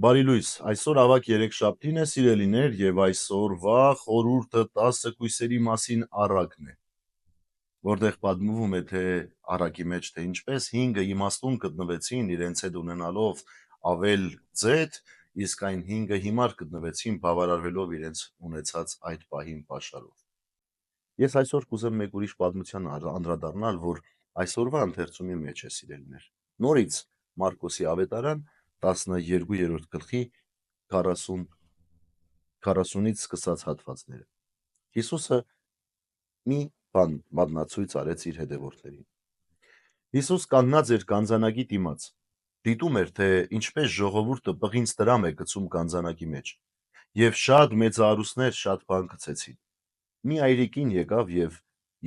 Բարի լույս, այսօր ավակ երեքշաբթին է, սիրելիներ, եւ այսօրվա խորհուրդը 10 կույսերի մասին առակն է, որտեղ պատմվում է, թե առակի մեջ թե ինչպես 5 իմաստուն գտնվեցին իրենց հետ ունենալով ավել ձեթ, իսկ այն 5 հիմար գտնվեցին բավարարվելով իրենց ունեցած այդ պահին պաշարով։ Ես այսօր կուզեմ մեկ ուրիշ պատմության անդրադառնալ, որ այսօրվա ընթերցումի մեջ է, սիրելիներ։ Նորից Մարկոսի ավետարան 12-րդ գլխի 40-ից սկսած հատվածները։ Հիսուսը մի բան մատնացույց արեց իր հետևորդներին։ Հիսուս կանգնած էր գանձանակի դիմաց, դիտում էր, թե ինչպես ժողովուրդը պղինձ տրամ է գցում գանձանակի մեջ, եւ շատ մեծարուսներ շատ բան գցեցին։ Մի այրիկին եկավ եւ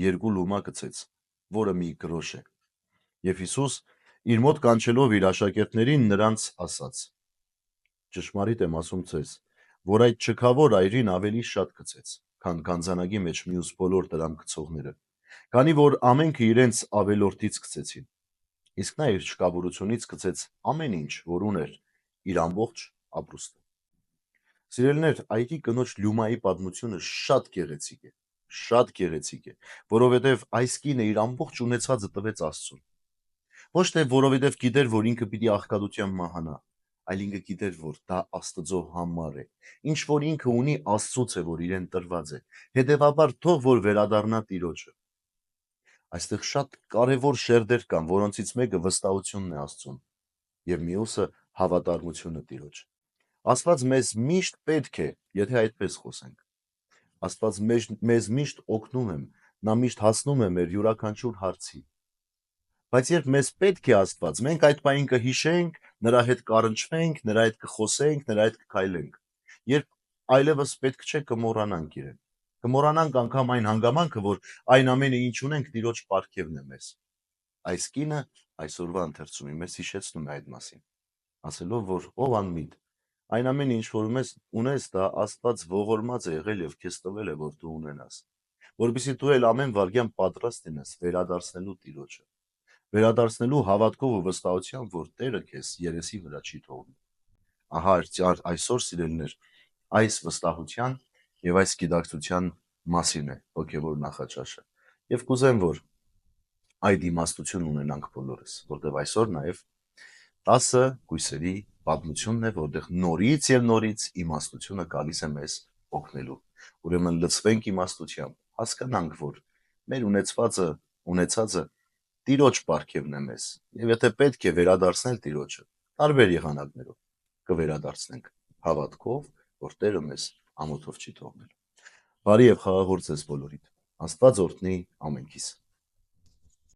2 լումա գցեց, որը մի գրոշ է։ Եվ Հիսուս իր մոտ կանչելով իր աշակերտներին նրանց ասաց. ճշմարիտ եմ ասում ձեզ, որ այդ չքավոր այրին ավելի շատ գցեց, քան գանձանակի մեջ մյուս բոլոր դրամ գցողները, քանի որ ամենքը իրենց ավելորդից գցեցին։ Իսկ նա իր շքավորությունից գցեց ամեն ինչ, որ ուներ, իր ամբողջ ապրուստը։ Սիրելիներ, այրի կնոջ լյումայի պատմությունը շատ գեղեցիկ է, որովհետև այս կինը իր ամբողջ ունեցածը տվեց Աստծուն։ Ոչ թե որովհետև գիտեր, որ ինքը պիտի աղքատությամբ մահանա, այլ ինքը գիտեր, որ դա Աստծո համար է, ինչ որ ինքը ունի Աստծուց է, որ իրեն տրված է, հետևաբար թող որ վերադառնա Տիրոջը։ Այստեղ շատ կարևոր շերտեր կան, որոնցից մեկը վստահությունն է Աստծուն, եւ մյուսը հավատարմությունը Տիրոջ։ Աստված մեզ միշտ պետք է, եթե այդպես խոսենք։ Աստված մեզ միշտ օգնում է, նա միշտ հասնում է մեր յուրաքանչյուր հարցի։ Բայց երբ մեզ պետք է Աստված, մենք այդ պահին կհիշենք, նրա հետ կառնչվենք, նրա հետ կխոսենք, նրա հետ կքայլենք։ Երբ այլևս պետք չէ, կմոռանանք իրեն։ Կմոռանանք անգամ այն հանգամանքը, որ այն ամենը ինչ ունենք Տիրոջ պարգևն է մեզ։ Այս կինը այսօրվա ընթերցումի մեզ հիշեցնում է այդ մասին, ասելով, որ ով անմիտ, այն ամենը ինչ որ ունես, դա Աստված ողորմած է եղել եւ քեզ տվել է, որ դու ունենաս, որովհետեւ դու էլ ամեն վարքյան պատրաստ ես վերադարձնելու Տիրոջը, վերադարձնելու հավատքով ու վստահությամբ, որ Տերը քեզ երեսի վրա չի թողնի։ Ահա այսօր, սիրելիներ, այս վստահության եւ այս գիտակցության մասին է հոգեվոր նախաճաշը։ Եվ կուզեմ, որ այդ իմաստություն ունենանք բոլորս, որտեղ այսօր նաեւ 10 կույսերի պատմությունն է, որտեղ նորից եւ նորից իմաստությունը գալիս է մեզ օգնելու։ Ուրեմն լցվենք իմաստությամբ, հասկանանք, որ մեր ունեցածը Տիրոջ պարգևն է մեզ, եւ եթե պետք է վերադարձնել Տիրոջը, տարբեր եղանակներով կվերադարձնենք հավատքով, որ Տերը մեզ ամոթով չի թողնել։ Բարի եւ խաղաղ օր ձեզ բոլորիդ։ Աստված օրհնի ամենքիս։